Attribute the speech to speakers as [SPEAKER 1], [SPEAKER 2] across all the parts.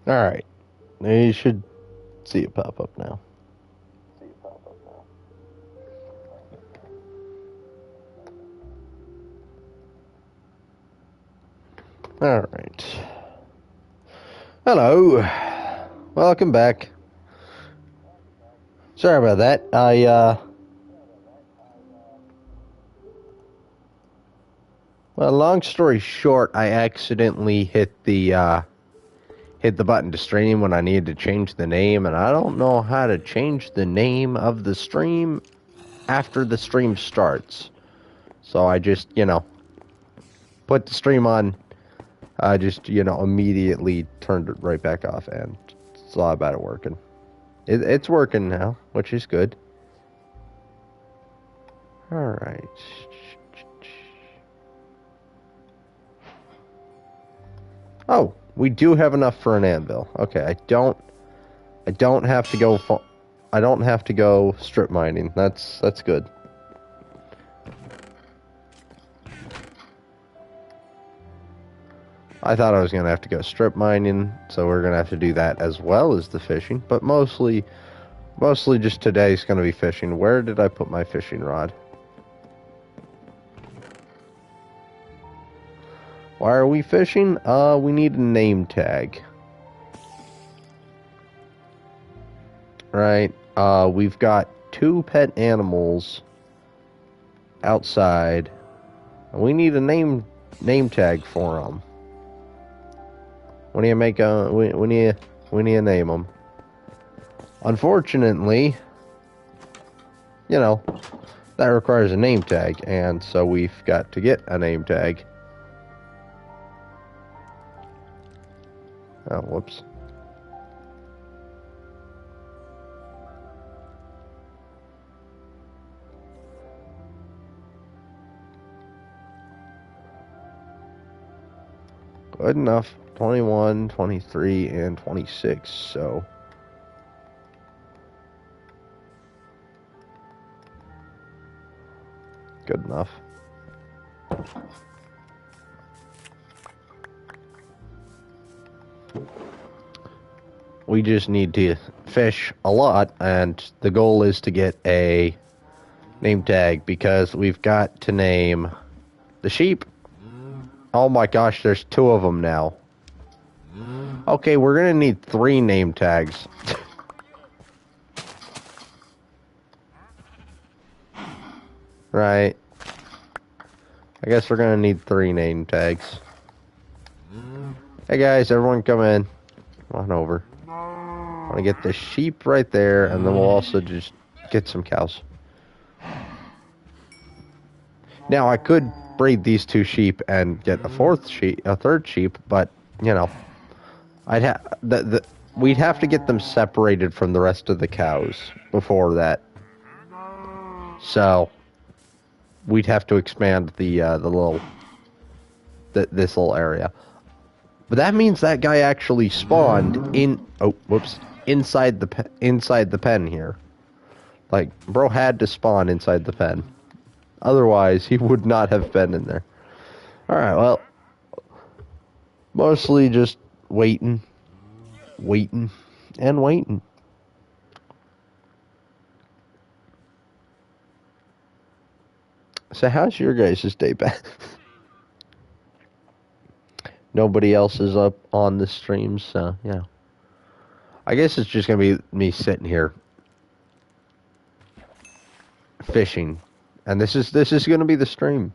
[SPEAKER 1] Alright. You should see it pop up now. Alright. Hello. Welcome back. Sorry about that. Well, long story short, I accidentally hit the button to stream when I needed to change the name, and I don't know how to change the name of the stream after the stream starts. So I just, put the stream on, just, immediately turned it right back off and saw about it working. It's working now, which is good. Alright. Oh, we do have enough for an anvil. Okay, I don't have to go I don't have to go strip mining. That's good. I thought I was going to have to go strip mining, so we're going to have to do that as well as the fishing, but mostly just today's going to be fishing. Where did I put my fishing rod? Why are we fishing? We need a name tag. Right. We've got 2 pet animals outside. We need a name tag for them. When do you make a when do you name them? Unfortunately, that requires a name tag, and so we've got to get a name tag. Oh, whoops. Good enough. 21, 23, and 26, so... Good enough. We just need to fish a lot, and the goal is to get a name tag, because we've got to name the sheep. Oh my gosh, there's 2 of them now. Okay, we're gonna need 3 name tags. Right. I guess we're gonna need 3 name tags. Hey guys, everyone come in. Come on over. I want to get the sheep right there, and then we'll also just get some cows. Now, I could breed these 2 sheep and get a 3rd sheep, but, we'd have to get them separated from the rest of the cows before that. So, we'd have to expand this little area. But that means that guy actually spawned inside the pen here. Like, bro had to spawn inside the pen. Otherwise, he would not have been in there. Alright, well, mostly just waiting, and waiting. So how's your guys' day been? Nobody else is up on the stream, so, yeah. I guess it's just gonna be me sitting here fishing. And this is gonna be the stream.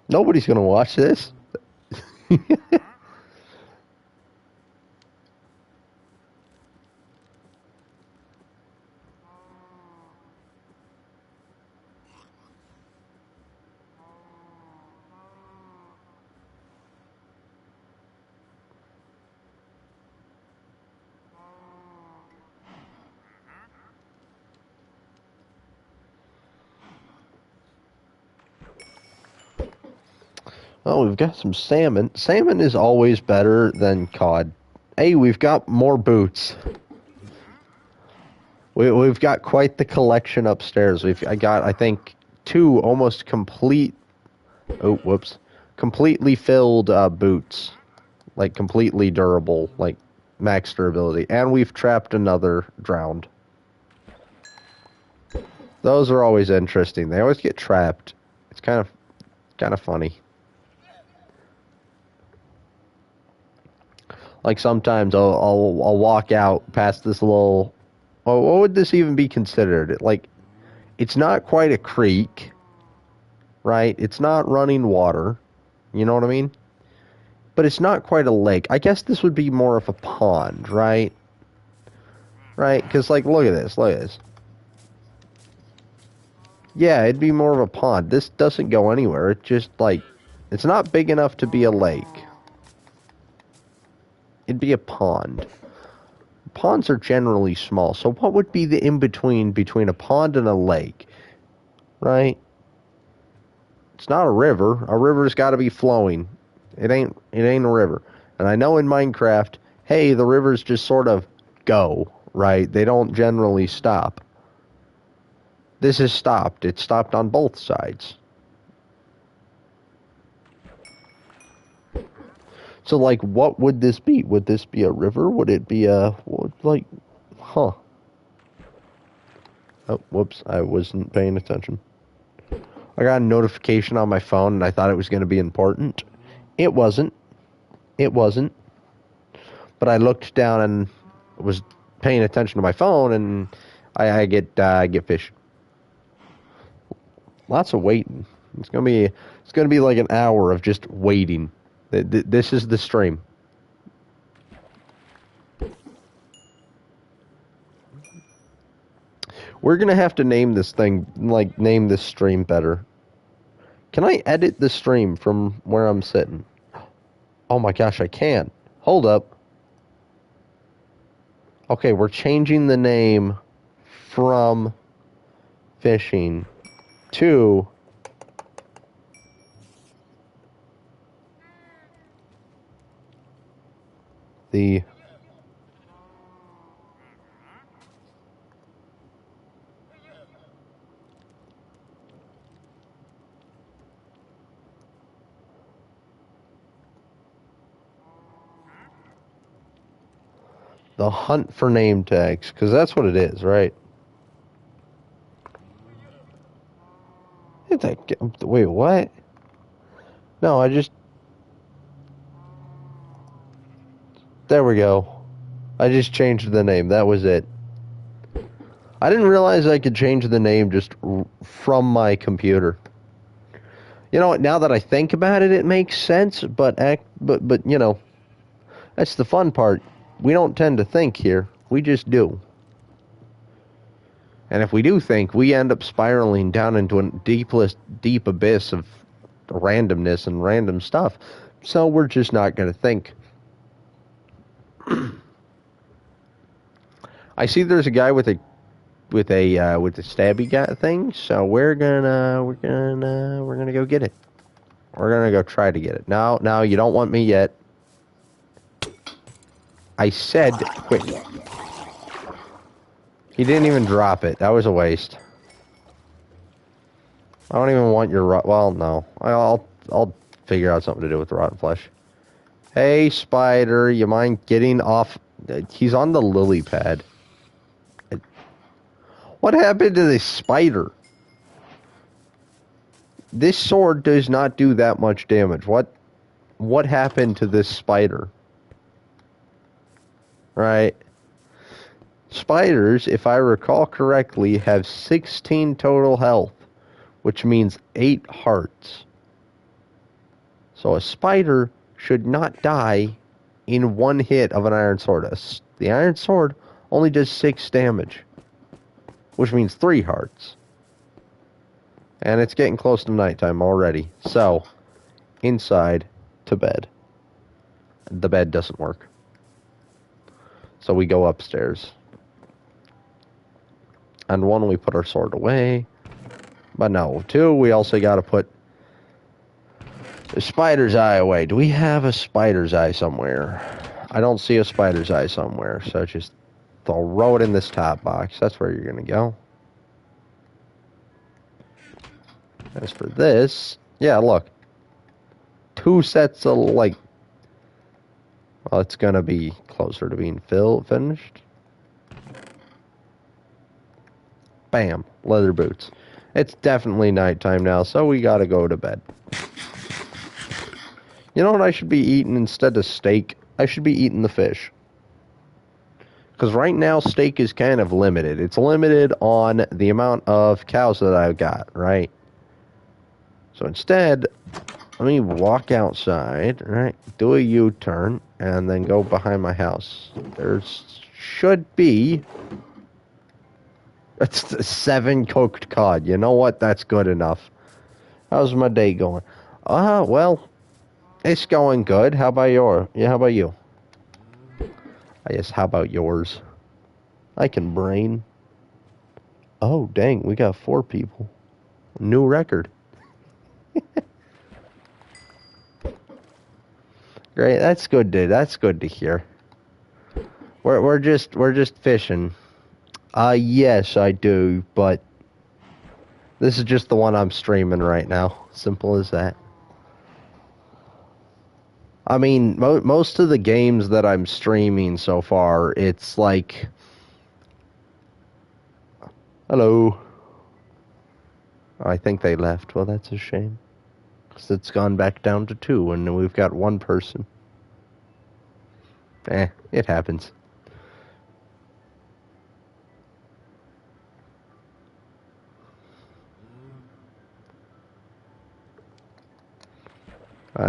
[SPEAKER 1] Nobody's gonna watch this. Oh, we've got some salmon. Salmon is always better than cod. Hey, we've got more boots. We've got quite the collection upstairs. I got, I think, 2 almost complete... Oh, whoops. Completely filled boots. Like, completely durable. Like, max durability. And we've trapped another drowned. Those are always interesting. They always get trapped. It's kind of funny. Like sometimes I'll walk out past this little. Well, what would this even be considered? Like, it's not quite a creek, right? It's not running water. You know what I mean? But it's not quite a lake. I guess this would be more of a pond, right? Right? Because, like, look at this. Look at this. Yeah, it'd be more of a pond. This doesn't go anywhere. It just, like, it's not big enough to be a lake. It'd be a pond. Ponds are generally small. So what would be the in-between between a pond and a lake? Right? It's not a river. A river's got to be flowing. It ain't a river. And I know in Minecraft, hey, the rivers just sort of go, right? They don't generally stop. This is stopped. It's stopped on both sides. So, like, what would this be? Would this be a river? Would it be a, like, huh? Oh, whoops, I wasn't paying attention. I got a notification on my phone, and I thought it was going to be important. It wasn't. It wasn't. But I looked down and was paying attention to my phone, and I get fish. Lots of waiting. It's gonna be like an hour of just waiting. This is the stream. We're gonna have to name this thing, like, name this stream better. Can I edit the stream from where I'm sitting? Oh my gosh, I can. Hold up. Okay, we're changing the name from fishing to the hunt for name tags, because that's what it is, right? Wait, what? No, there we go. I just changed the name. That was it. I didn't realize I could change the name just from my computer. You know what? Now that I think about it, it makes sense. But you know, that's the fun part. We don't tend to think here. We just do. And if we do think, we end up spiraling down into a deep abyss of randomness and random stuff. So we're just not going to think. I see there's a guy with a stabby guy thing, so we're gonna go get it. We're gonna go try to get it. Now you don't want me yet. I said quick. He didn't even drop it. That was a waste. I don't even want your well, no. I'll figure out something to do with the rotten flesh. Hey, spider, you mind getting off? He's on the lily pad. What happened to this spider? This sword does not do that much damage. What happened to this spider? Right? Spiders, if I recall correctly, have 16 total health, which means 8 hearts. So a spider should not die in one hit of an iron sword. The iron sword only does 6 damage, which means 3 hearts. And it's getting close to nighttime already. So, inside to bed. The bed doesn't work. So we go upstairs. And 1, we put our sword away. But no, 2, we also got to put the spider's eye away. Do we have a spider's eye somewhere? I don't see a spider's eye somewhere. So just throw it in this top box. That's where you're going to go. As for this, yeah, look. 2 sets of, like, Well, it's gonna be closer to being finished. Bam, leather boots. It's definitely nighttime now, so we gotta go to bed. You know what I should be eating instead of steak? I should be eating the fish. Because right now, steak is kind of limited. It's limited on the amount of cows that I've got, right? So instead, let me walk outside, right? Do a U-turn, and then go behind my house. There should be... That's 7 cooked cod. You know what? That's good enough. How's my day going? Well, it's going good. How about how about you? I guess, how about yours? I can brain. Oh, dang, we got 4 people. New record. Great, that's good to hear. We're just fishing. Yes, I do, but this is just the one I'm streaming right now. Simple as that. I mean, most of the games that I'm streaming so far, it's like... Hello. I think they left. Well, that's a shame. Because it's gone back down to 2, and we've got 1 person. It happens.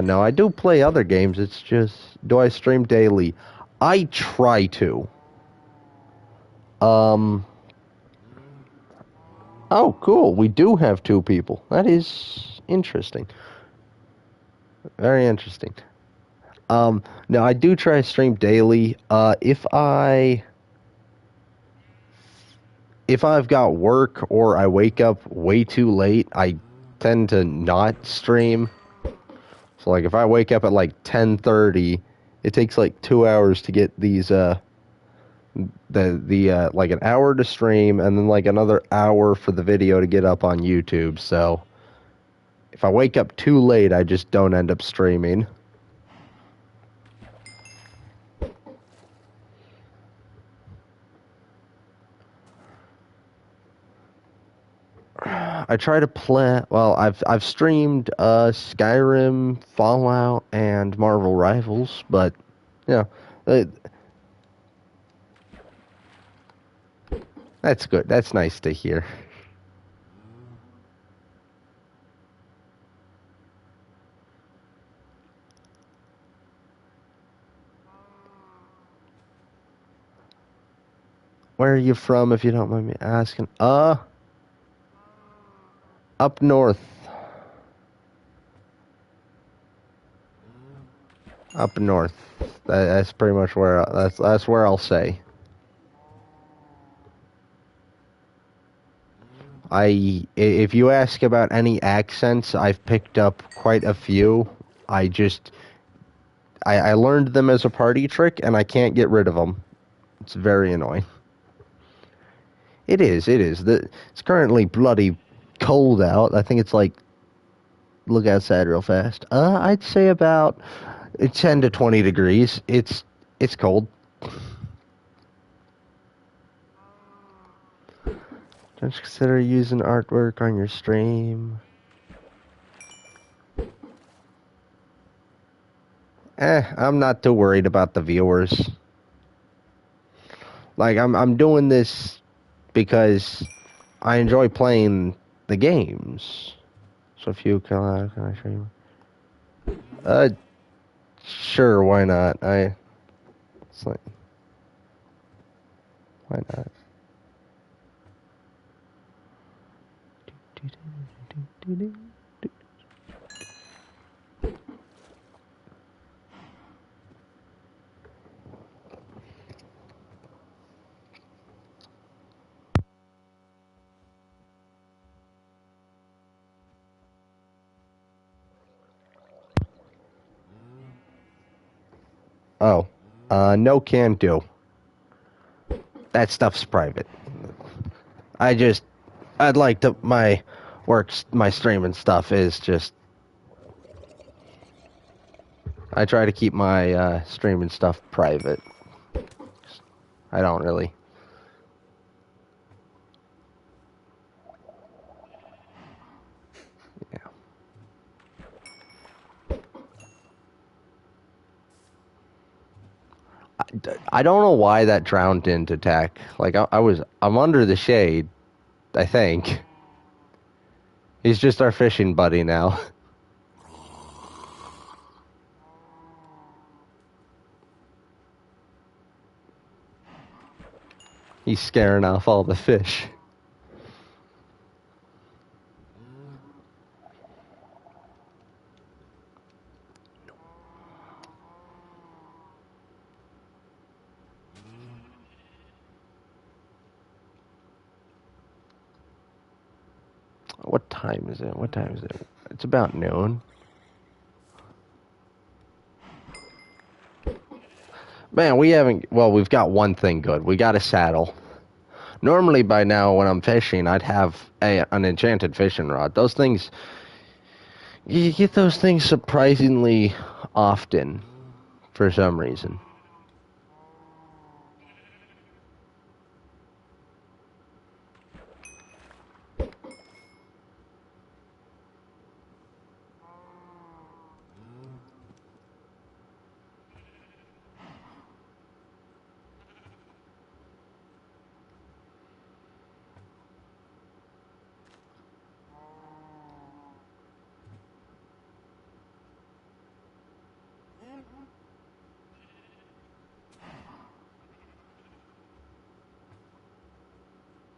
[SPEAKER 1] No, I do play other games. It's just, do I stream daily? I try to. Oh, cool. We do have 2 people. That is interesting. Very interesting. No, I do try to stream daily. If I've got work or I wake up way too late, I tend to not stream. So, like, if I wake up at, like, 10:30, it takes, like, 2 hours to get these, like, an hour to stream, and then, like, another hour for the video to get up on YouTube, so if I wake up too late, I just don't end up streaming. I try to play. Well, I've streamed Skyrim, Fallout, and Marvel Rivals, but that's good. That's nice to hear. Where are you from, if you don't mind me asking? Up north. Up north. That's pretty much where that's where I'll say. If you ask about any accents, I've picked up quite a few. I learned them as a party trick, and I can't get rid of them. It's very annoying. It is. It's currently bloody cold out. I think it's like, look outside real fast. I'd say about 10 to 20 degrees. It's cold. Don't you consider using artwork on your stream? I'm not too worried about the viewers. Like, I'm doing this because I enjoy playing the games. So if you can I show you? Sure, why not? It's like, why not? Oh, no can do. That stuff's private. I'd like to, my streaming stuff is just, I try to keep my streaming stuff private. I don't really. Yeah. I don't know why that drowned didn't attack. Like I'm under the shade, I think. He's just our fishing buddy now. He's scaring off all the fish. What time is it? What time is it? It's about noon. Man, we haven't... Well, we've got one thing good. We got a saddle. Normally, by now, when I'm fishing, I'd have an enchanted fishing rod. Those things... You get those things surprisingly often, for some reason.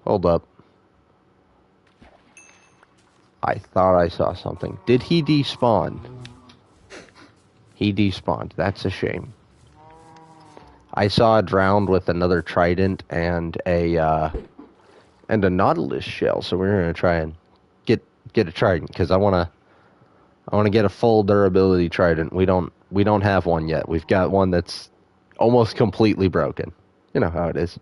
[SPEAKER 1] Hold up. I thought I saw something. Did he despawn? He despawned. That's a shame. I saw a drowned with another trident and a nautilus shell. So we're gonna try and get a trident because I wanna get a full durability trident. We don't have one yet. We've got one that's almost completely broken. You know how it is.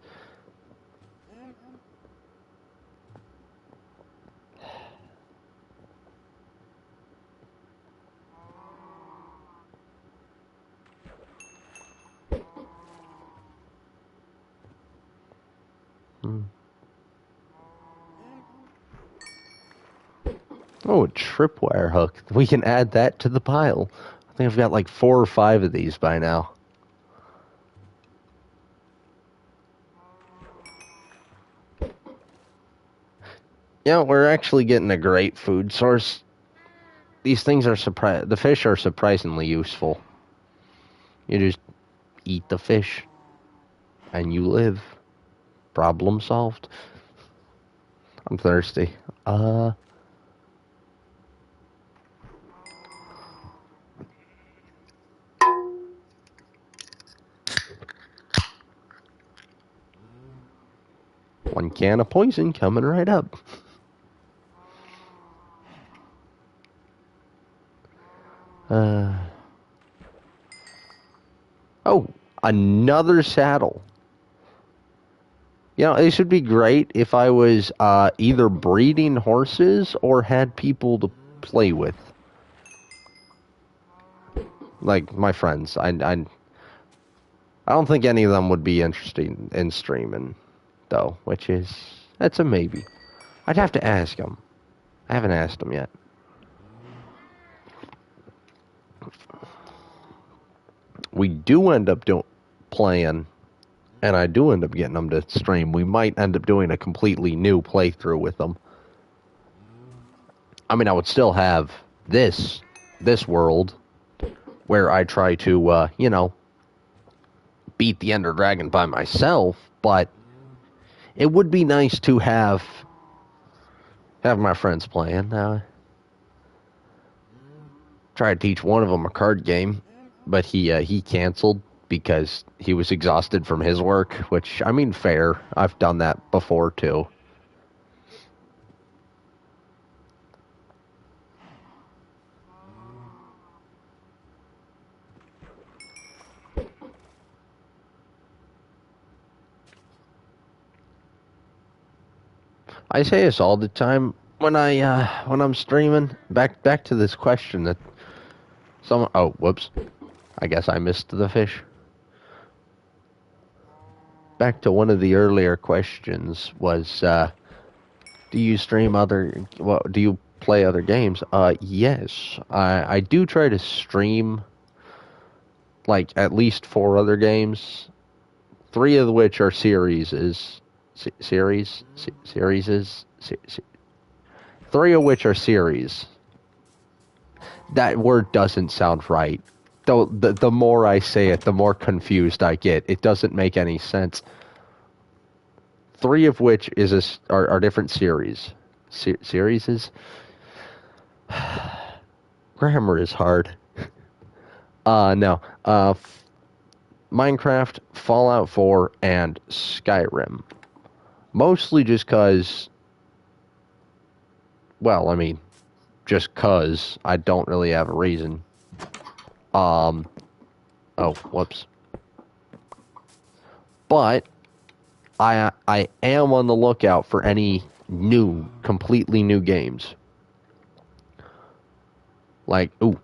[SPEAKER 1] Oh, a tripwire hook. We can add that to the pile. I think I've got like 4 or 5 of these by now. Yeah, we're actually getting a great food source. These things are the fish are surprisingly useful. You just eat the fish and you live. Problem solved. I'm thirsty. One can of poison coming right up. Oh, another saddle. You know, it should be great if I was either breeding horses or had people to play with. Like my friends. I don't think any of them would be interested in streaming, though, that's a maybe. I'd have to ask them. I haven't asked them yet. We do end up playing, and I do end up getting them to stream. We might end up doing a completely new playthrough with them. I mean, I would still have this world where I try to, beat the Ender Dragon by myself, but it would be nice to have my friends playing. Tried to teach one of them a card game, but he canceled because he was exhausted from his work, which, I mean, fair. I've done that before, too. I say this all the time when I'm streaming. Back to this question that someone... Oh, whoops. I guess I missed the fish. Back to one of the earlier questions was, do you stream other, well, do you play other games? Yes. I do try to stream, like, at least 4 other games. 3 of which are series. 3 of which are series. That word doesn't sound right. Though the more I say it, the more confused I get. It doesn't make any sense. 3 of which are different series. Series? Grammar is hard. No. Minecraft, Fallout 4, and Skyrim. Mostly just because, well, I mean, just cause I don't really have a reason. Oh, whoops. But I am on the lookout for any completely new games. Like, ooh,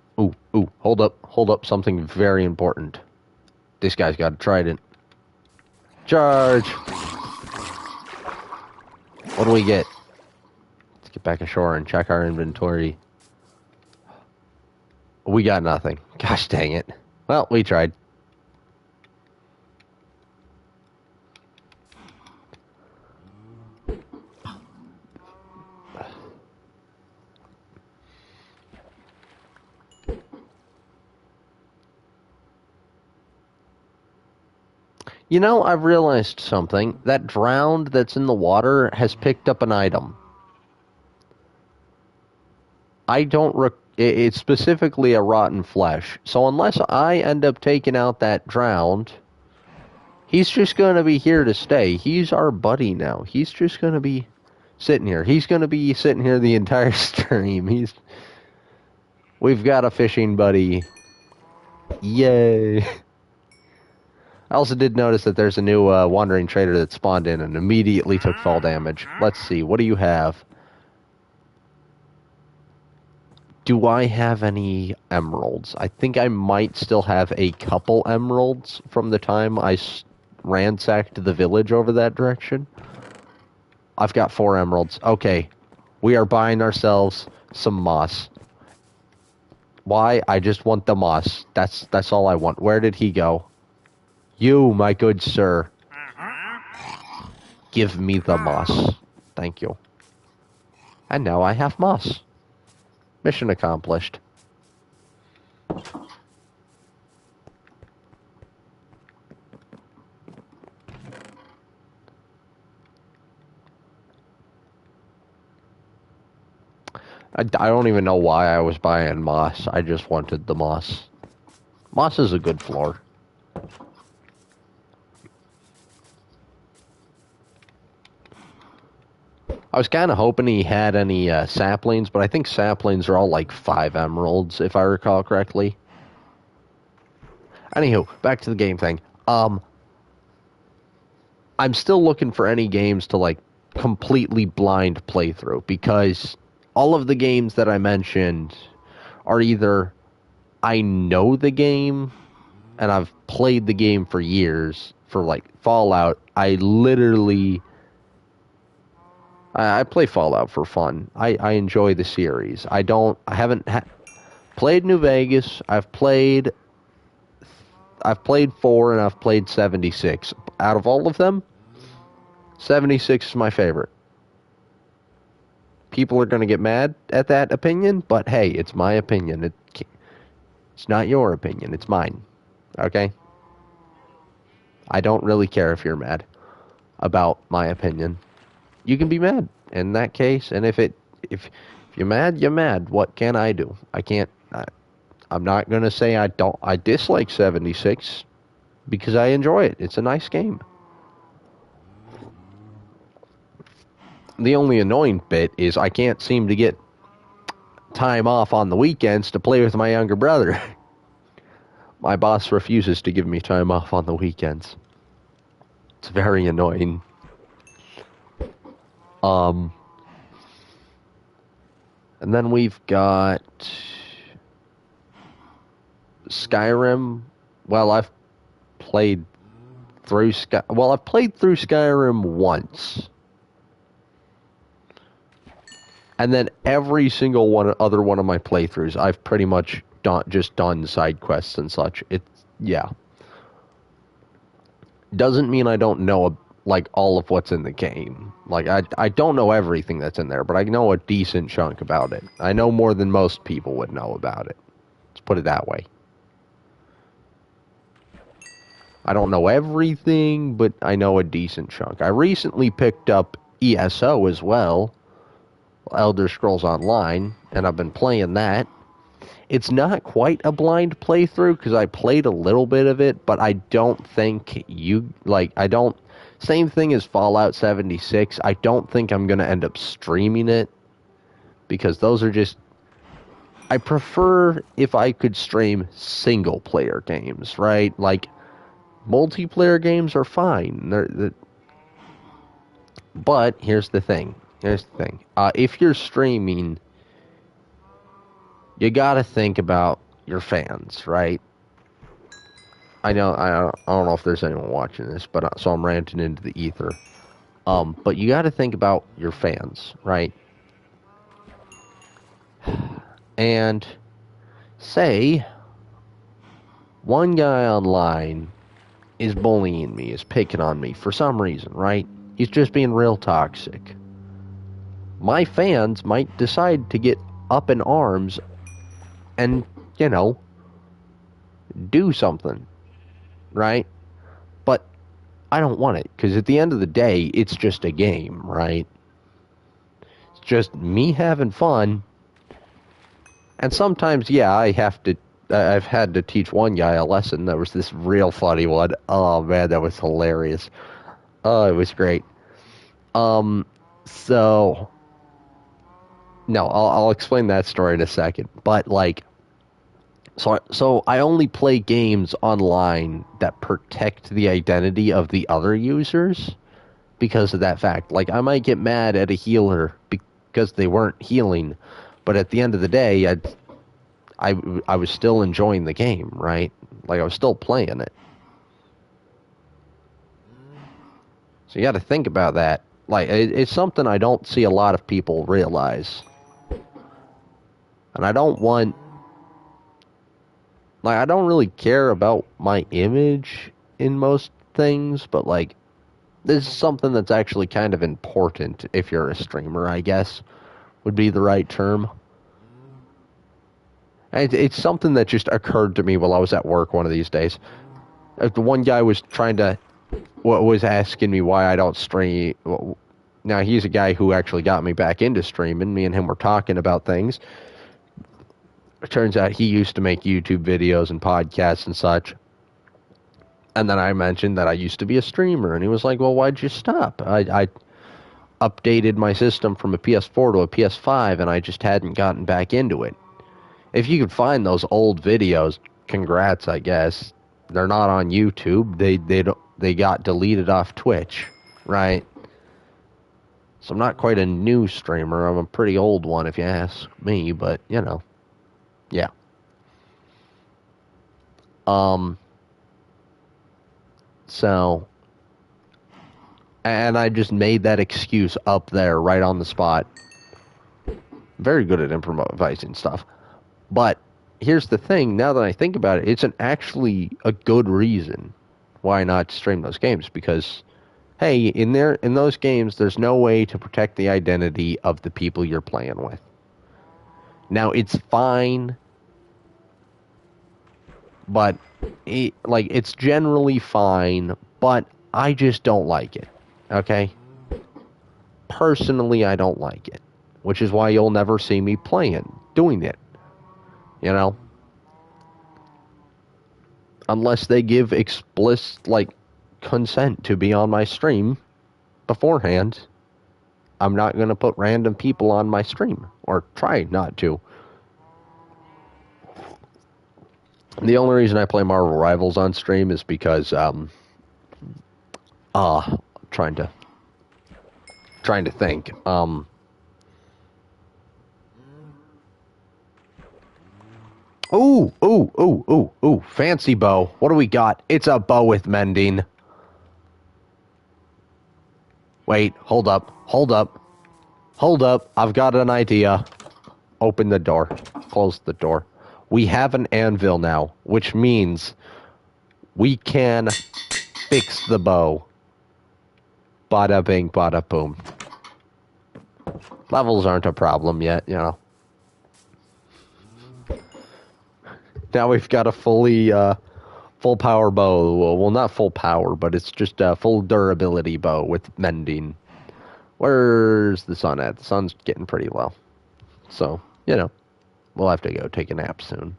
[SPEAKER 1] hold up, something very important. This guy's got a trident. Charge! What do we get? Let's get back ashore and check our inventory. We got nothing. Gosh dang it. Well, we tried. You know, I've realized something. That drowned that's in the water has picked up an item. I don't it's specifically a rotten flesh. So unless I end up taking out that drowned, he's just going to be here to stay. He's our buddy now. He's just going to be sitting here. He's going to be sitting here the entire stream. We've got a fishing buddy. Yay. I also did notice that there's a new wandering trader that spawned in and immediately took fall damage. Let's see. What do you have? Do I have any emeralds? I think I might still have a couple emeralds from the time I ransacked the village over that direction. I've got 4 emeralds. Okay. We are buying ourselves some moss. Why? I just want the moss. That's all I want. Where did he go? You, my good sir. Give me the moss. Thank you. And now I have moss. Mission accomplished. I don't even know why I was buying moss. I just wanted the moss. Moss is a good floor. I was kind of hoping he had any saplings, but I think saplings are all like 5 emeralds, if I recall correctly. Anywho, back to the game thing. I'm still looking for any games to like completely blind playthrough, because all of the games that I mentioned are either I know the game and I've played the game for years. For like Fallout, I play Fallout for fun. I enjoy the series. I haven't played New Vegas. I've played 4 and I've played 76. Out of all of them, 76 is my favorite. People are going to get mad at that opinion, but hey, it's my opinion. It's not your opinion. It's mine. Okay? I don't really care if you're mad about my opinion. You can be mad in that case, and if you're mad, you're mad. What can I do? I can't. I'm not going to say I dislike 76 because I enjoy it. It's a nice game. The only annoying bit is I can't seem to get time off on the weekends to play with my younger brother. My boss refuses to give me time off on the weekends. It's very annoying. And then we've got Skyrim, well, I've played through I've played through Skyrim once. And then every single other one of my playthroughs, I've pretty much just done side quests and such. Yeah. Doesn't mean I don't know, like, all of what's in the game. Like, I don't know everything that's in there, but I know a decent chunk about it. I know more than most people would know about it. Let's put it that way. I don't know everything, but I know a decent chunk. I recently picked up ESO as well, Elder Scrolls Online, and I've been playing that. It's not quite a blind playthrough because I played a little bit of it, but I don't think same thing as Fallout 76. I don't think I'm going to end up streaming it because those are just, I prefer if I could stream single player games, right? Like, multiplayer games are fine. But here's the thing. If you're streaming, you gotta think about your fans, right? I don't know if there's anyone watching this, but so I'm ranting into the ether. But you gotta think about your fans, right? And say one guy online is bullying me, is picking on me for some reason, right? He's just being real toxic. My fans might decide to get up in arms and, do something, right? But I don't want it, because at the end of the day, it's just a game, right? It's just me having fun. And sometimes, yeah, I've had to teach one guy a lesson. There was this real funny one. Oh, man, that was hilarious. Oh, it was great. So... No, I'll explain that story in a second. But, like... So I only play games online that protect the identity of the other users because of that fact. Like, I might get mad at a healer because they weren't healing, but at the end of the day, I was still enjoying the game, right? Like, I was still playing it. So you got to think about that. Like, it's something I don't see a lot of people realize. And I don't want... Like, I don't really care about my image in most things, but, like, this is something that's actually kind of important if you're a streamer, I guess, would be the right term. And it's something that just occurred to me while I was at work one of these days. The one guy was was asking me why I don't stream. Now, he's a guy who actually got me back into streaming. Me and him were talking about things. It turns out he used to make YouTube videos and podcasts and such. And then I mentioned that I used to be a streamer. And he was like, well, why'd you stop? I updated my system from a PS4 to a PS5, and I just hadn't gotten back into it. If you could find those old videos, congrats, I guess. They're not on YouTube. They got deleted off Twitch, right? So I'm not quite a new streamer. I'm a pretty old one, if you ask me. But yeah. So, and I just made that excuse up there, right on the spot. Very good at improvising stuff. But here's the thing, now that I think about it, it's actually a good reason why not stream those games, because, hey, in those games, there's no way to protect the identity of the people you're playing with. Now, it's fine, but it's generally fine, but I just don't like it, okay? Personally, I don't like it, which is why you'll never see me doing it, unless they give explicit, consent to be on my stream beforehand. I'm not going to put random people on my stream, or try not to. The only reason I play Marvel Rivals on stream is because, trying to think, Ooh, ooh, ooh, ooh, ooh. Fancy bow. What do we got? It's a bow with mending. Wait, hold up, hold up, hold up. I've got an idea. Open the door. Close the door. We have an anvil now, which means we can fix the bow. Bada bing, bada boom. Levels aren't a problem yet, you know. Now we've got a full power bow. Well, not full power, but it's just a full durability bow with mending. Where's the sun at? The sun's getting pretty low. So, you know, we'll have to go take a nap soon.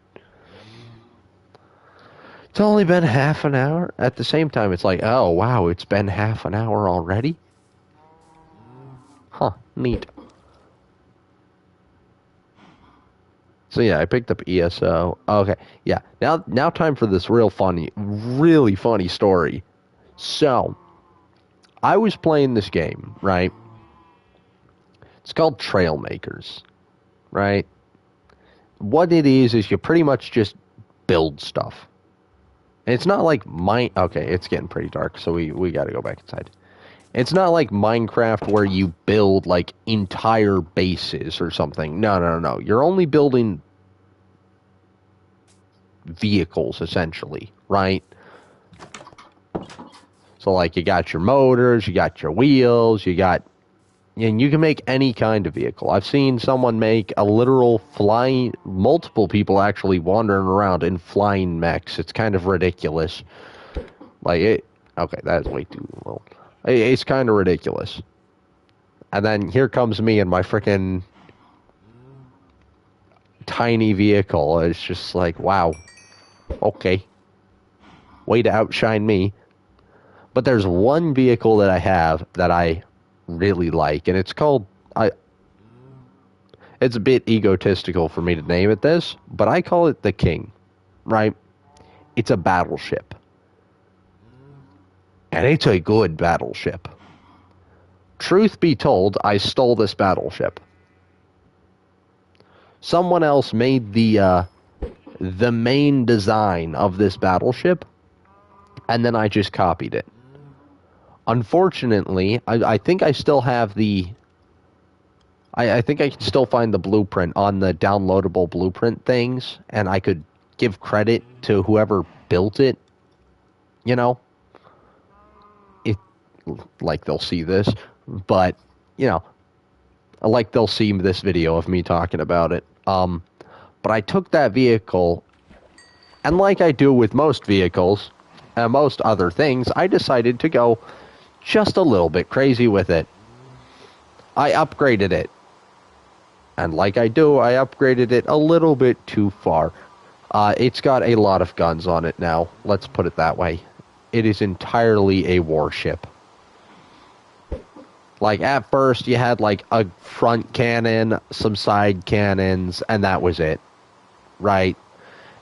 [SPEAKER 1] It's only been half an hour. At the same time, it's like, oh, wow, it's been half an hour already? Huh, neat. So yeah, I picked up ESO. Okay, yeah. Now time for this really funny story. So, I was playing this game, right? It's called Trailmakers, right? What it is you pretty much just build stuff. And it's not like okay, it's getting pretty dark, so we got to go back inside. It's not like Minecraft where you build like entire bases or something. No. You're only building vehicles essentially, right? So like you got your motors, you got your wheels, and you can make any kind of vehicle. I've seen someone make a literal multiple people actually wandering around in flying mechs. It's kind of ridiculous. Okay, that is way too low. It's kind of ridiculous. And then here comes me in my freaking tiny vehicle. It's just like, wow. Okay. Way to outshine me. But there's one vehicle that I have that I really like, and it's called... It's a bit egotistical for me to name it this, but I call it the King, right? It's a battleship. And it's a good battleship. Truth be told, I stole this battleship. Someone else made the main design of this battleship, and then I just copied it. Unfortunately, I think I still have I think I can still find the blueprint on the downloadable blueprint things, and I could give credit to whoever built it, you know? Like they'll see this, but, you know, like they'll see this video of me talking about it. But I took that vehicle, and like I do with most vehicles, and most other things, I decided to go just a little bit crazy with it. I upgraded it. And like I do, I upgraded it a little bit too far. It's got a lot of guns on it now. Let's put it that way. It is entirely a warship. Like, at first, you had, like, a front cannon, some side cannons, and that was it. Right?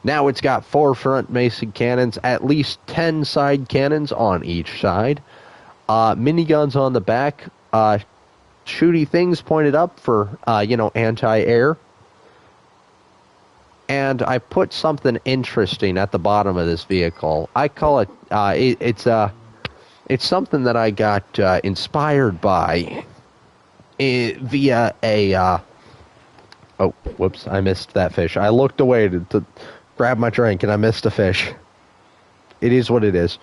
[SPEAKER 1] Now it's got 4 front-facing cannons, at least 10 side cannons on each side. Miniguns on the back, shooty things pointed up for, anti-air. And I put something interesting at the bottom of this vehicle. I call it, it's something that I got inspired by via a, oh, whoops, I missed that fish. I looked away to grab my drink and I missed a fish. It is what it is.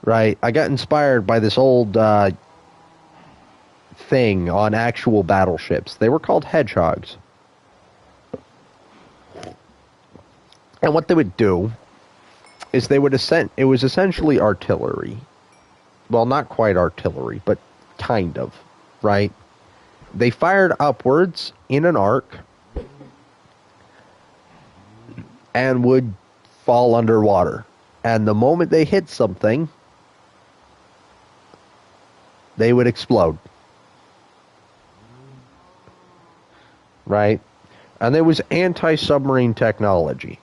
[SPEAKER 1] Right, I got inspired by this old thing on actual battleships. They were called hedgehogs. And what they would do is it was essentially artillery. Well, not quite artillery, but kind of, right? They fired upwards in an arc and would fall underwater. And the moment they hit something, they would explode. Right? And there was anti-submarine technology.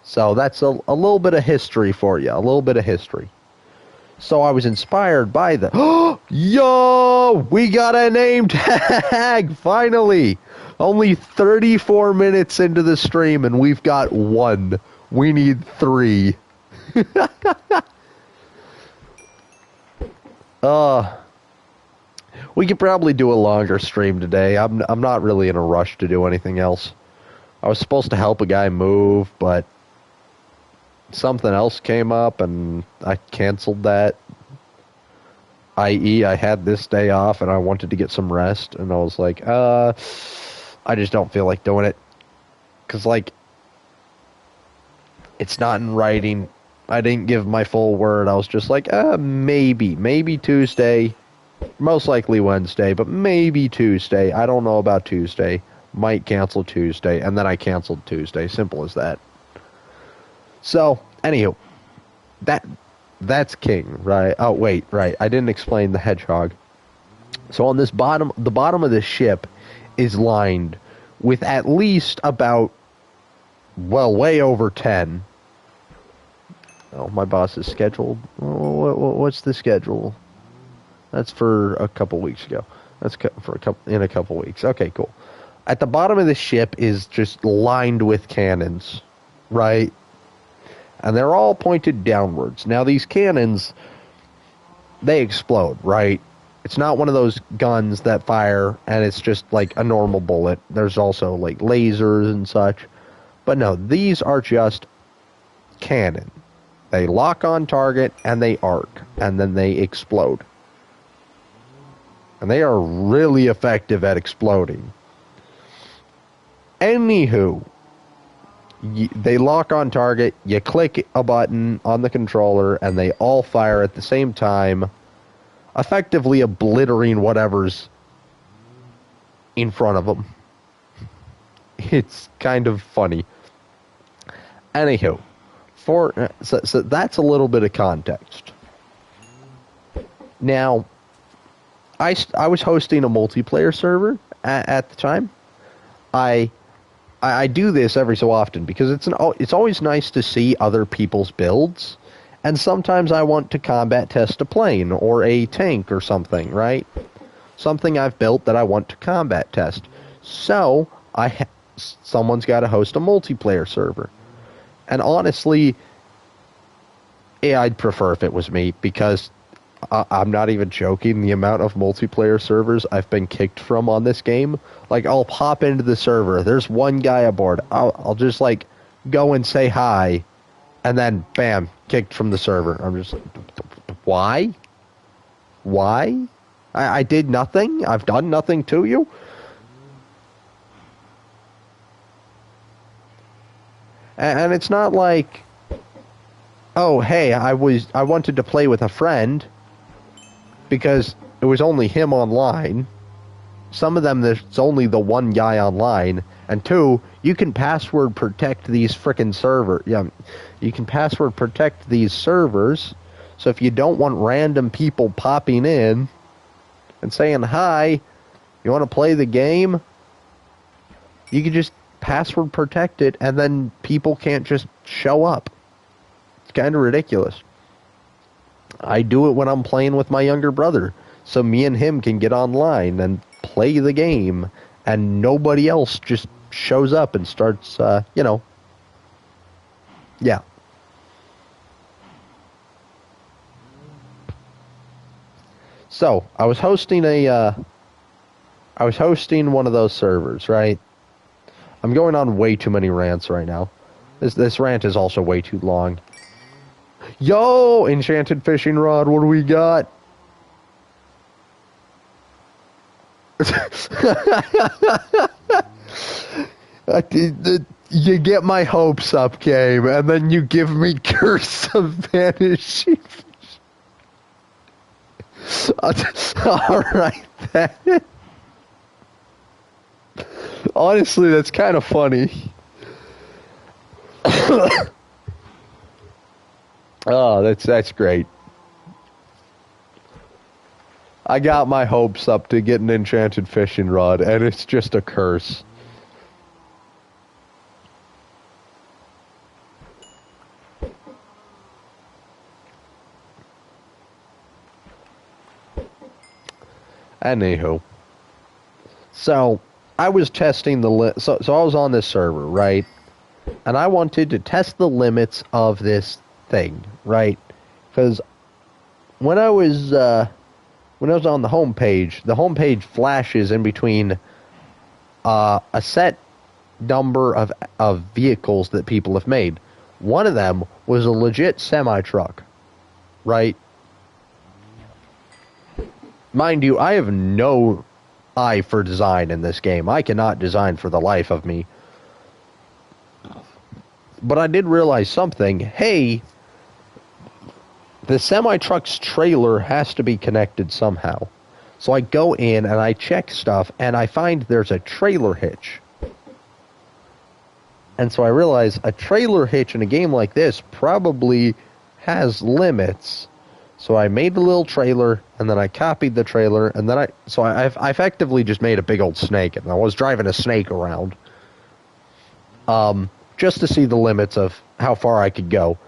[SPEAKER 1] So that's a little bit of history for you. A little bit of history. So I was inspired by the... Yo! We got a name tag! Finally! Only 34 minutes into the stream and we've got one. We need 3. We could probably do a longer stream today. I'm not really in a rush to do anything else. I was supposed to help a guy move, but something else came up and I canceled that. I.e., I had this day off and I wanted to get some rest, and I was like, I just don't feel like doing it. Because, like, it's not in writing. I didn't give my full word. I was just like, maybe Tuesday. Most likely Wednesday, but maybe Tuesday. I don't know about Tuesday. Might cancel Tuesday, and then I canceled Tuesday. Simple as that. So, anywho, that's King, right? Oh, wait, right. I didn't explain the hedgehog. So on this the bottom of this ship is lined with at least about, well, way over 10. Oh, my boss is scheduled. Oh, what's the schedule? That's for a couple weeks ago. That's in a couple weeks. Okay, cool. At the bottom of the ship is just lined with cannons, right? And they're all pointed downwards. Now, these cannons, they explode, right? It's not one of those guns that fire, and it's just like a normal bullet. There's also, like, lasers and such. But no, these are just cannon. They lock on target, and they arc, and then they explode. And they are really effective at exploding. Anywho, they lock on target, you click a button on the controller, and they all fire at the same time, effectively obliterating whatever's in front of them. It's kind of funny. Anywho, so that's a little bit of context. Now, I was hosting a multiplayer server at the time. I do this every so often because it's always nice to see other people's builds, and sometimes I want to combat test a plane or a tank or something, right? Something I've built that I want to combat test. So someone's got to host a multiplayer server, and honestly, yeah, I'd prefer if it was me because I'm not even joking. The amount of multiplayer servers I've been kicked from on this game. Like, I'll pop into the server. There's one guy aboard. I'll just, like, go and say hi. And then, bam, kicked from the server. I'm just like, why? Why? I did nothing? I've done nothing to you? And it's not like, oh, hey, I wanted to play with a friend, because it was only him online. Some of them, there's only the one guy online. And 2, you can password protect these frickin' servers. Yeah, you can password protect these servers. So if you don't want random people popping in and saying, hi, you want to play the game? You can just password protect it, and then people can't just show up. It's kind of ridiculous. I do it when I'm playing with my younger brother, so me and him can get online and play the game, and nobody else just shows up and starts, yeah. So, I was hosting one of those servers, right? I'm going on way too many rants right now. This rant is also way too long. Yo, enchanted fishing rod, what do we got? You get my hopes up, game, and then you give me Curse of Vanishing Fish. Alright, then. Honestly, that's kind of funny. Oh, that's great. I got my hopes up to get an enchanted fishing rod, and it's just a curse. Anywho, so I was testing so I was on this server, right? And I wanted to test the limits of this thing, right? Because when I was on the home page flashes in between a set number of vehicles that people have made. One of them was a legit semi-truck, right? Mind you, I have no eye for design in this game. I cannot design for the life of me. But I did realize something. Hey, the semi-truck's trailer has to be connected somehow. So I go in and I check stuff, and I find there's a trailer hitch. And so I realize a trailer hitch in a game like this probably has limits. So I made a little trailer, and then I copied the trailer, and then I effectively just made a big old snake, and I was driving a snake around. Just to see the limits of how far I could go.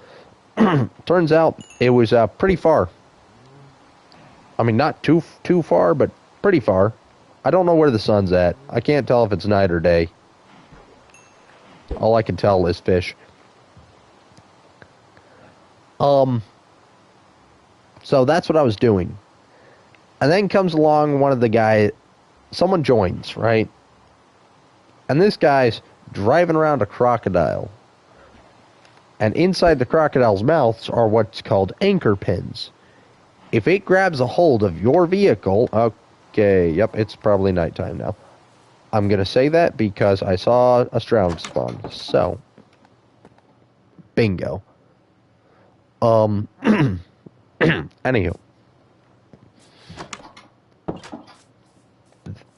[SPEAKER 1] Turns out it was pretty far. I mean, not too far, but pretty far. I don't know where the sun's at. I can't tell if it's night or day. All I can tell is fish. So that's what I was doing. And then comes along one of the guys, someone joins, right? And this guy's driving around a crocodile. And inside the crocodile's mouths are what's called anchor pins. If it grabs a hold of your vehicle, okay, yep, it's probably nighttime now. I'm going to say that because I saw a Stroud spawn. So, bingo. Anywho.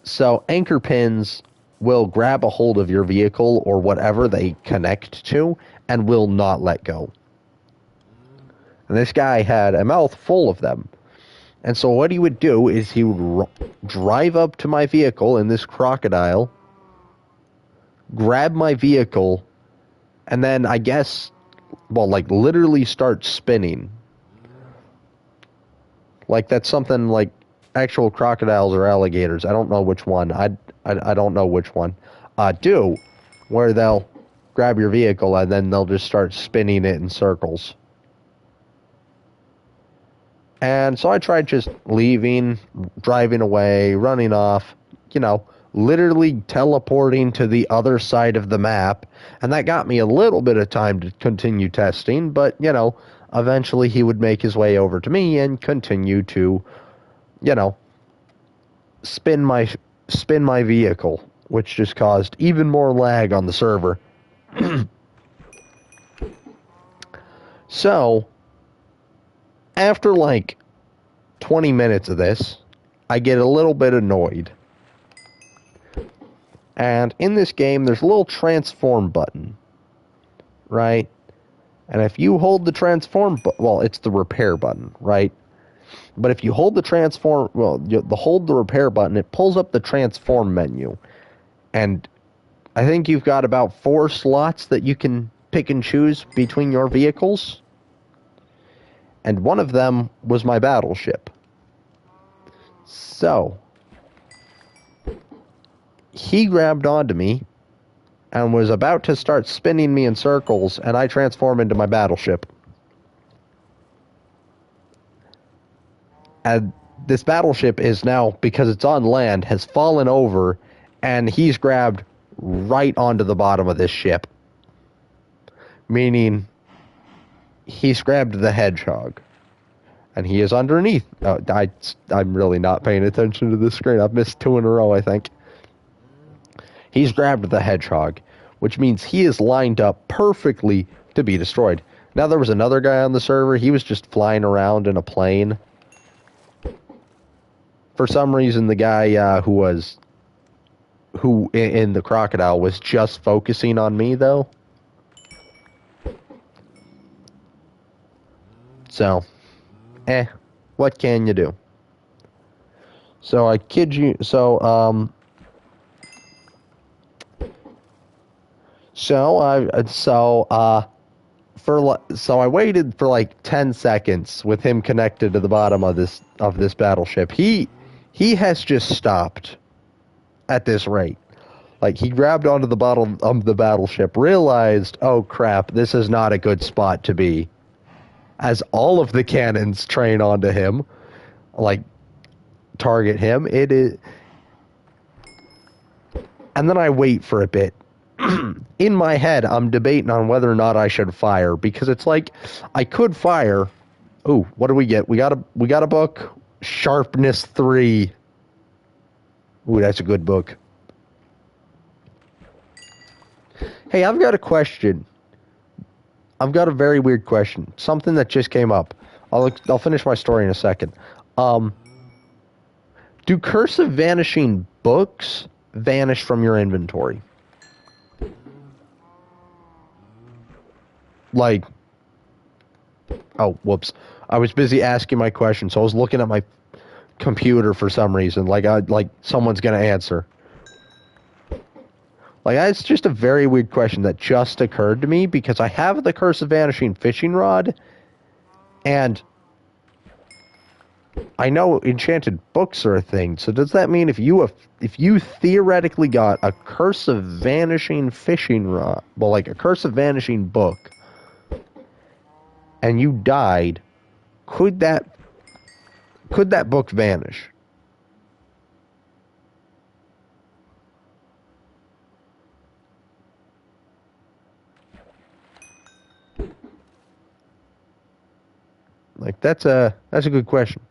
[SPEAKER 1] So, anchor pins will grab a hold of your vehicle or whatever they connect to and will not let go. And this guy had a mouth full of them. And so what he would do is he would drive up to my vehicle in this crocodile, grab my vehicle, and then I guess, well, like literally start spinning. Like that's something like actual crocodiles or alligators. I don't know which one. I don't know which one. Do, where they'll grab your vehicle and then they'll just start spinning it in circles. And so I tried just leaving, driving away, running off, literally teleporting to the other side of the map. And that got me a little bit of time to continue testing, but, eventually he would make his way over to me and continue to, spin my vehicle, which just caused even more lag on the server. So, after like 20 minutes of this, I get a little bit annoyed. And in this game, there's a little transform button, right? And if you hold the transform well, it's the repair button, right? But if you hold the hold the repair button, it pulls up the transform menu. And I think you've got about 4 slots that you can pick and choose between your vehicles. And one of them was my battleship. So, he grabbed onto me and was about to start spinning me in circles, and I transformed into my battleship. And this battleship is now, because it's on land, has fallen over, and he's grabbed right onto the bottom of this ship. Meaning, he's grabbed the hedgehog. And he is underneath. I'm really not paying attention to this screen. I've missed 2 in a row, I think. He's grabbed the hedgehog, which means he is lined up perfectly to be destroyed. Now, there was another guy on the server. He was just flying around in a plane. For some reason, the guy who in the crocodile was just focusing on me, though. So, what can you do? So I kid you. So I waited for like 10 seconds with him connected to the bottom of this battleship. He He has just stopped at this rate. Like, he grabbed onto the bottom of the battleship, realized, oh crap, this is not a good spot to be. As all of the cannons train onto him, like, target him, it is... And then I wait for a bit. In my head, I'm debating on whether or not I should fire, because it's like, I could fire. Ooh, what do we get? We got a book, Sharpness 3. Ooh, that's a good book. Hey, I've got a question. I've got a very weird question. Something that just came up. I'll finish my story in a second. Do Curse of Vanishing books vanish from your inventory? Like, oh, whoops. I was busy asking my question, so I was looking at my computer for some reason. Like someone's gonna answer. Like, it's just a very weird question that just occurred to me because I have the Curse of Vanishing fishing rod, and I know enchanted books are a thing. So does that mean if you theoretically got a Curse of Vanishing fishing rod, well, like a Curse of Vanishing book, and you died, could that book vanish? Like, that's a good question.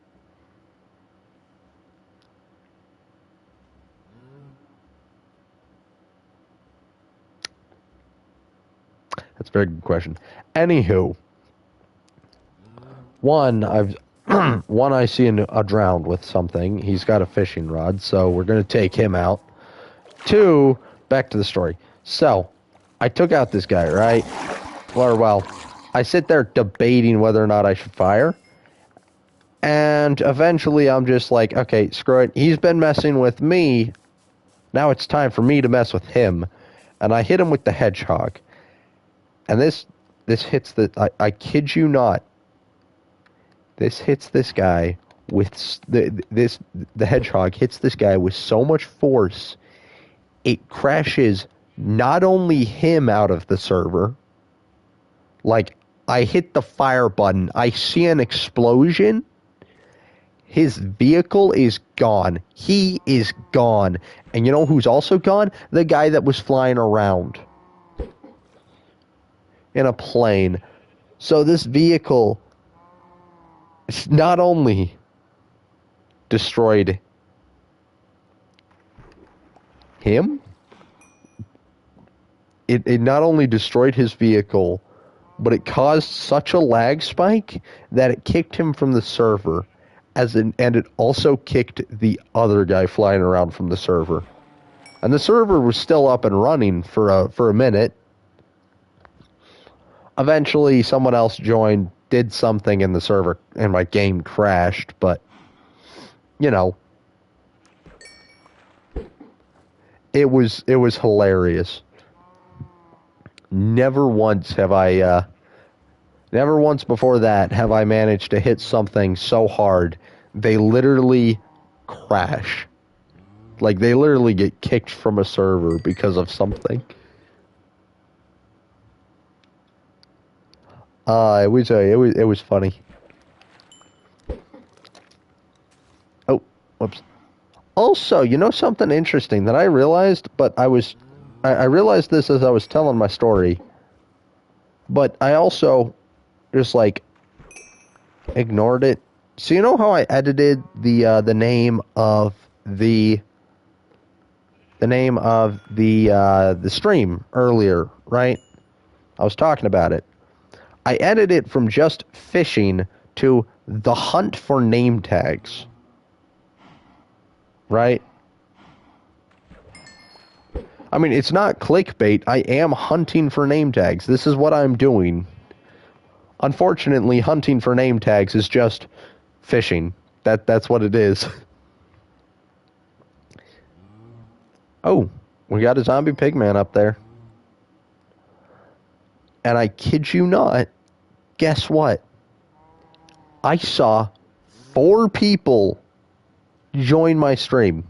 [SPEAKER 1] That's a very good question. Anywho, one I see a drowned with something. He's got a fishing rod, so we're gonna take him out. Two, back to the story. So, I took out this guy, right? Well, I sit there debating whether or not I should fire. And eventually I'm just like, okay, screw it. He's been messing with me. Now it's time for me to mess with him. And I hit him with the hedgehog. And this hits I kid you not. This hits this guy with the hedgehog hits this guy with so much force. It crashes not only him out of the server. Like, I hit the fire button. I see an explosion. His vehicle is gone. He is gone. And you know who's also gone? The guy that was flying around in a plane. So this vehicle not only destroyed him, it not only destroyed his vehicle, but it caused such a lag spike that it kicked him from the server, and it also kicked the other guy flying around from the server. And the server was still up and running for a minute. Eventually, someone else joined, did something in the server, and my game crashed, but, you know, it was hilarious. Never once before that have I managed to hit something so hard they literally crash. Like, they literally get kicked from a server because of something. It was funny. Oh, whoops. Also, you know something interesting that I realized, but I realized this as I was telling my story, but I also just, like, ignored it. So you know how I edited the name of the stream earlier, right? I was talking about it. I edited it from just fishing to the hunt for name tags. Right? I mean, it's not clickbait. I am hunting for name tags. This is what I'm doing. Unfortunately, hunting for name tags is just fishing. That's what it is. Oh, we got a zombie pigman up there. And I kid you not, guess what? I saw 4 people join my stream.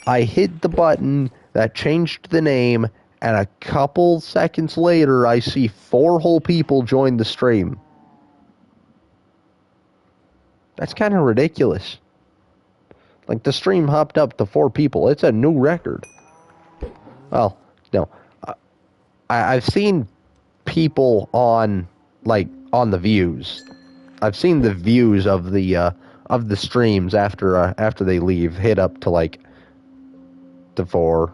[SPEAKER 1] I hit the button that changed the name, and a couple seconds later, I see 4 whole people join the stream. That's kind of ridiculous. Like, the stream hopped up to 4 people. It's a new record. Well, no. I've seen people on the views. I've seen the views of the streams after they leave hit up to to 4.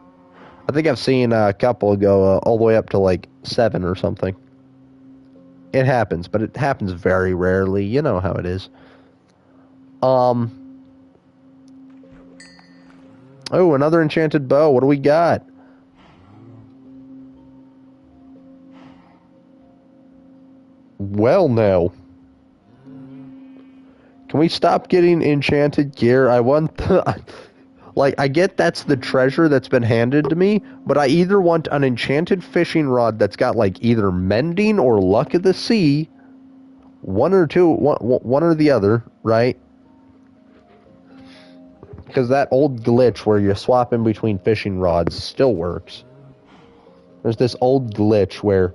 [SPEAKER 1] I think I've seen a couple go all the way up to 7 or something. It happens, but it happens very rarely. You know how it is. Oh, another enchanted bow. What do we got? Well, now. Can we stop getting enchanted gear? I want the... I get that's the treasure that's been handed to me, but I either want an enchanted fishing rod that's got, either mending or luck of the sea. One or the other, right? Because that old glitch where you swap in between fishing rods still works. There's this old glitch where,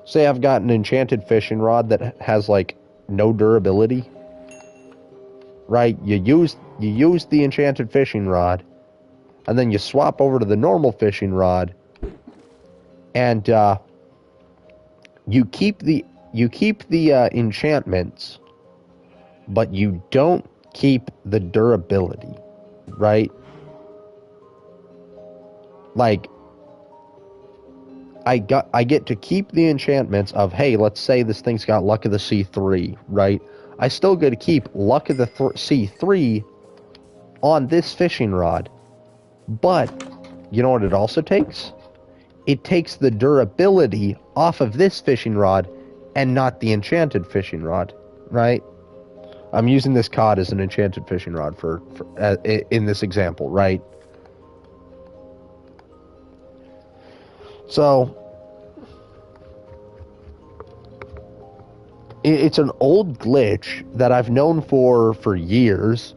[SPEAKER 1] say I've got an enchanted fishing rod that has, no durability. Right? You use the enchanted fishing rod, and then you swap over to the normal fishing rod, and you keep the enchantments, but you don't keep the durability, right? I get to keep the enchantments of, hey, let's say this thing's got Luck of the Sea 3, right? I still get to keep Luck of the Sea 3 on this fishing rod. But, you know what it also takes? It takes the durability off of this fishing rod and not the enchanted fishing rod, right? I'm using this cod as an enchanted fishing rod in this example, right? So, it's an old glitch that I've known for years.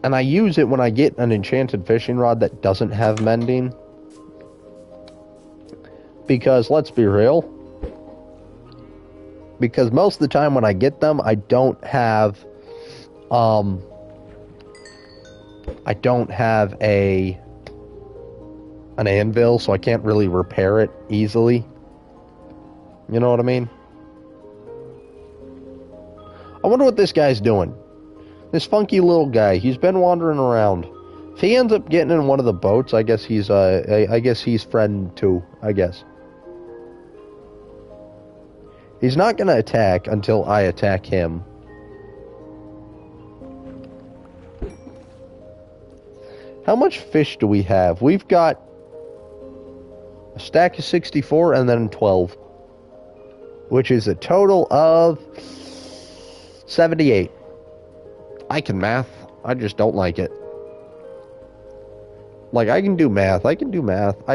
[SPEAKER 1] And I use it when I get an enchanted fishing rod that doesn't have mending. Because, let's be real. Because most of the time when I get them, I don't have an anvil, so I can't really repair it easily. You know what I mean? I wonder what this guy's doing. This funky little guy. He's been wandering around. If he ends up getting in one of the boats, I guess he's friend too, I guess. He's not gonna attack until I attack him. How much fish do we have? We've got a stack of 64 and then 12. Which is a total of 78. I can math. I just don't like it. I can do math. I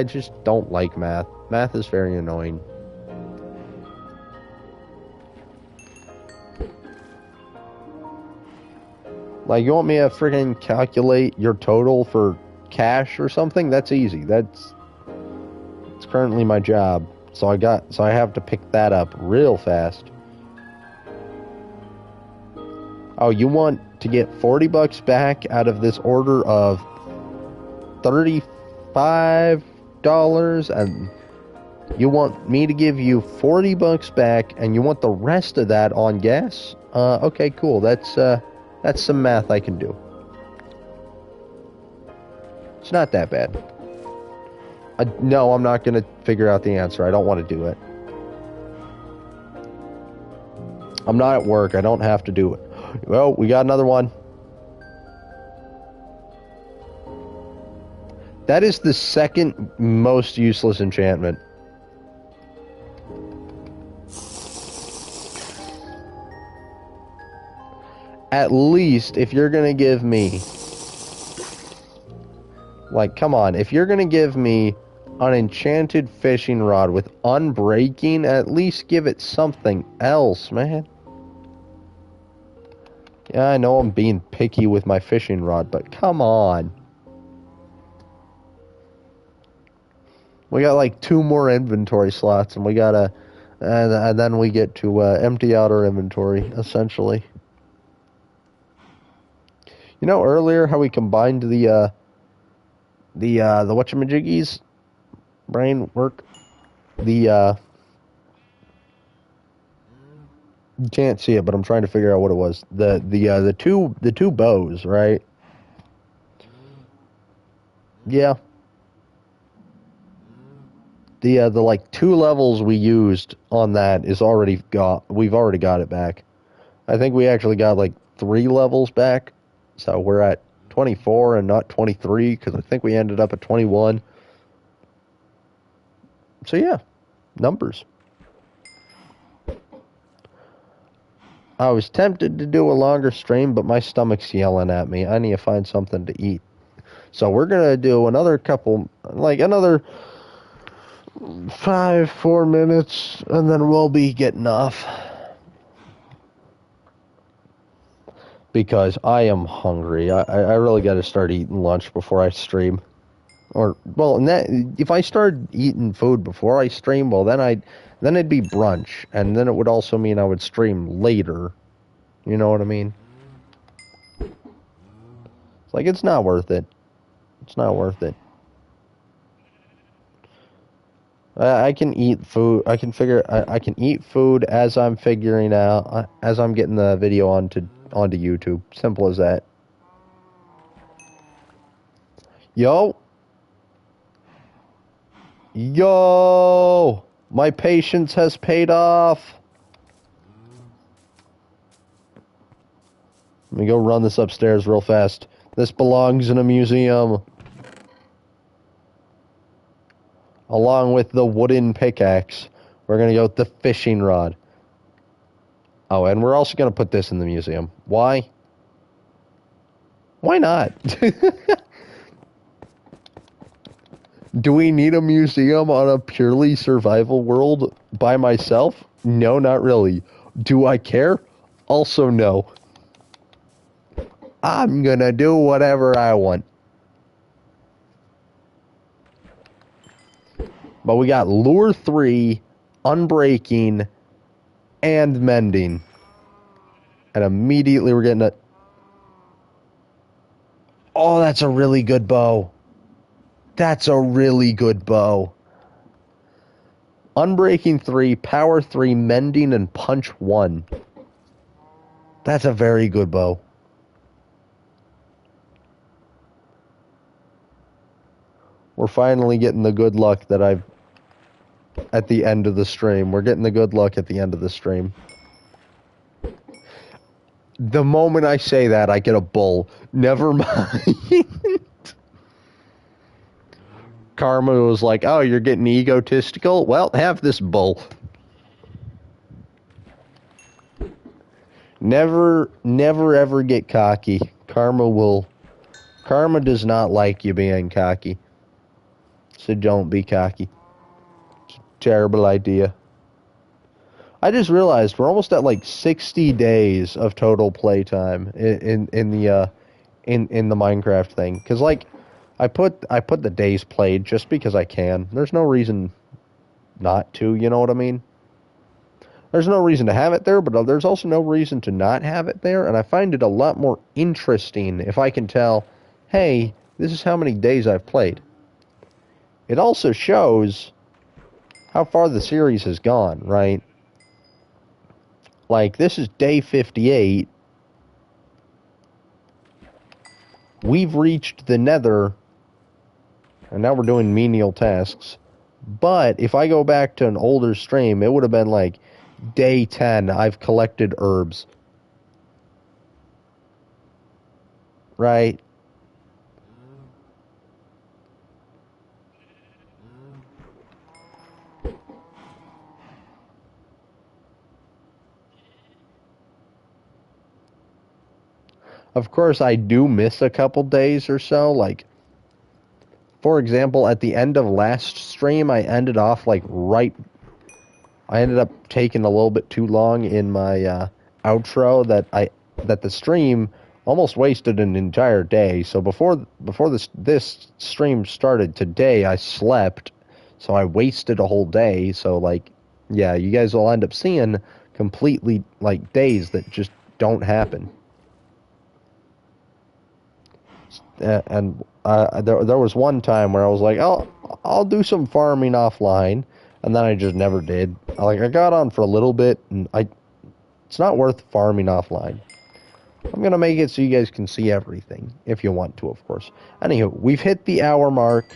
[SPEAKER 1] just don't like math. Math is very annoying. You want me to freaking calculate your total for cash or something? That's easy. It's currently my job. So I have to pick that up real fast. Oh, you want to get $40 back out of this order of $35, and you want me to give you $40 back, and you want the rest of that on gas? Okay, cool. That's some math I can do. It's not that bad. No, I'm not going to figure out the answer. I don't want to do it. I'm not at work. I don't have to do it. Well, we got another one. That is the second most useless enchantment. At least, if you're going to give me... come on. If you're going to give me an enchanted fishing rod with unbreaking, at least give it something else, man. Yeah, I know I'm being picky with my fishing rod, but come on. We got like 2 more inventory slots, and we gotta, and then we get to empty out our inventory, essentially. You know earlier how we combined the whatchamajiggies brain work? You can't see it, but I'm trying to figure out what it was. The two bows, right? Yeah. The like 2 levels we used on that is already got. We've already got it back. I think we actually got like 3 levels back, so we're at 24 and not 23 because I think we ended up at 21. So yeah, numbers. I was tempted to do a longer stream, but my stomach's yelling at me. I need to find something to eat. So we're gonna do another couple, like another 4 minutes, and then we'll be getting off. Because I am hungry. I really got to start eating lunch before I stream. Or, well, and that, if I started eating food before I stream, well, then it'd be brunch, and then it would also mean I would stream later. You know what I mean? It's like, it's not worth it. It's not worth it. I can eat food. I can eat food as I'm figuring out, as I'm getting the video onto YouTube. Simple as that. Yo. Yo! My patience has paid off. Let me go run this upstairs real fast. This belongs in a museum. Along with the wooden pickaxe. We're going to go with the fishing rod. Oh, and we're also going to put this in the museum. Why? Why not? Do we need a museum on a purely survival world by myself? No, not really. Do I care? Also, no. I'm gonna do whatever I want. But we got Lure 3, Unbreaking, and Mending. And immediately we're getting a... Oh, that's a really good bow. That's a really good bow. Unbreaking 3, Power 3, Mending, and Punch 1. That's a very good bow. We're finally getting the good luck that I've... At the end of the stream. We're getting the good luck at the end of the stream. The moment I say that, I get a bull. Never mind. Karma was like, oh, you're getting egotistical? Well, have this bull. Never ever get cocky. Karma does not like you being cocky. So don't be cocky. It's a terrible idea. I just realized we're almost at like 60 days of total playtime in the Minecraft thing. Cause like I put the days played just because I can. There's no reason not to, you know what I mean? There's no reason to have it there, but there's also no reason to not have it there, and I find it a lot more interesting if I can tell, hey, this is how many days I've played. It also shows how far the series has gone, right? Like, this is day 58. We've reached the Nether, and now we're doing menial tasks. But if I go back to an older stream, it would have been like, day 10, I've collected herbs. Right? Of course, I do miss a couple days or so. Like, for example, at the end of last stream, I ended off like I ended up taking a little bit too long in my outro that that the stream almost wasted an entire day. So before this stream started today, I slept, so I wasted a whole day. So like, yeah, you guys will end up seeing completely like days that just don't happen. And there was one time where I was like, I'll do some farming offline, and then I just never did. Like I got on for a little bit, and it's not worth farming offline. I'm gonna make it so you guys can see everything, if you want to, of course. Anywho, we've hit the hour mark.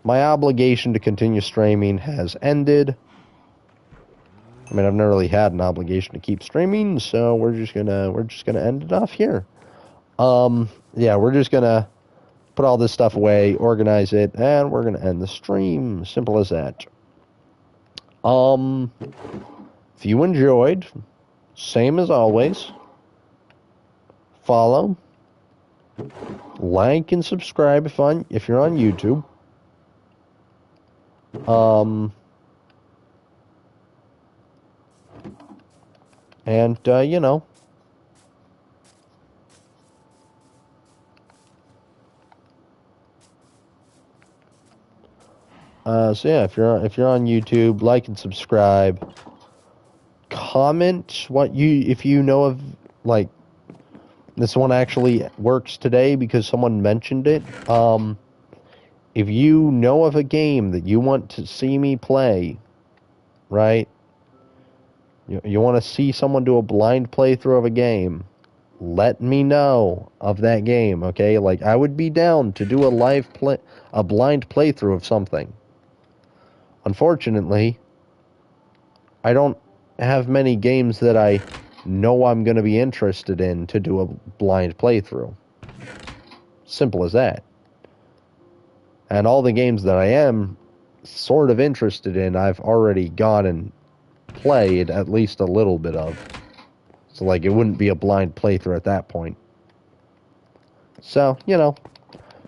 [SPEAKER 1] My obligation to continue streaming has ended. I mean, I've never really had an obligation to keep streaming, so we're just gonna end it off here. Yeah, we're just gonna put all this stuff away, organize it, and we're gonna end the stream. Simple as that. If you enjoyed, same as always, follow, like, and subscribe if you're on YouTube. And you know. So yeah, if you're on YouTube, like and subscribe. Comment if you know of, like, this one actually works today because someone mentioned it. If you know of a game that you want to see me play, right? You want to see someone do a blind playthrough of a game, let me know of that game, okay? Like, I would be down to do a blind playthrough of something. Unfortunately, I don't have many games that I know I'm going to be interested in to do a blind playthrough. Simple as that. And all the games that I am sort of interested in, I've already gone and played at least a little bit of. So, like, it wouldn't be a blind playthrough at that point. So, you know,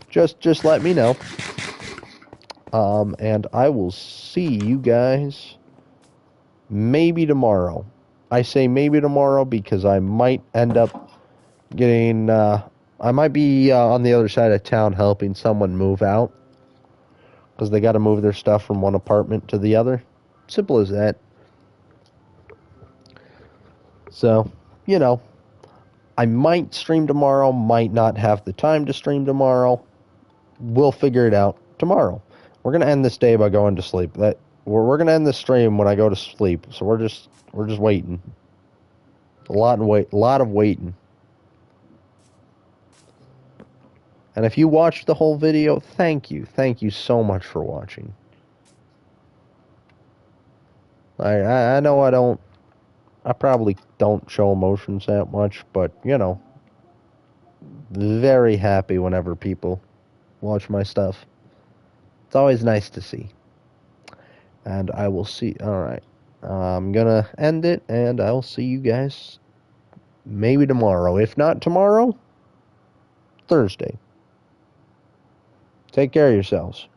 [SPEAKER 1] just let me know. And I will see you guys maybe tomorrow. I say maybe tomorrow because I might end up getting, I might be on the other side of town helping someone move out. Because they got to move their stuff from one apartment to the other. Simple as that. So, you know, I might stream tomorrow, might not have the time to stream tomorrow. We'll figure it out tomorrow. We're going to end this day by going to sleep. We're going to end the stream when I go to sleep. So we're just waiting. A lot of waiting. And if you watched the whole video, thank you. Thank you so much for watching. I know I probably don't show emotions that much, but, you know, very happy whenever people watch my stuff. It's always nice to see. And I will see. Alright. I'm gonna end it, and I'll see you guys maybe tomorrow. If not tomorrow, Thursday. Take care of yourselves.